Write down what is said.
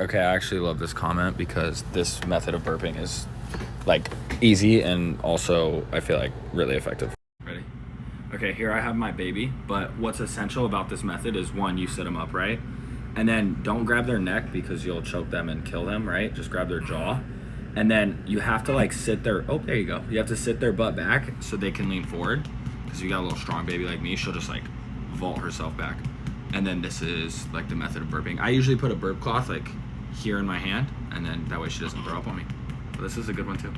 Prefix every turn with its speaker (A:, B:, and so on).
A: Okay, I actually love this comment because this method of burping is like easy and also I feel like really effective. Ready? Okay, here I have my baby, but what's essential about this method is one, you sit them up, right? And then don't grab their neck because you'll choke them and kill them, right? Just grab their jaw. And then you have to like sit their, oh, there you go. You have to sit their butt back so they can lean forward. Because you got a little strong baby like me, she'll just like vault herself back. And then this is like the method of burping. I usually put a burp cloth like here in my hand, and then that way she doesn't throw up on me. But this is a good one too.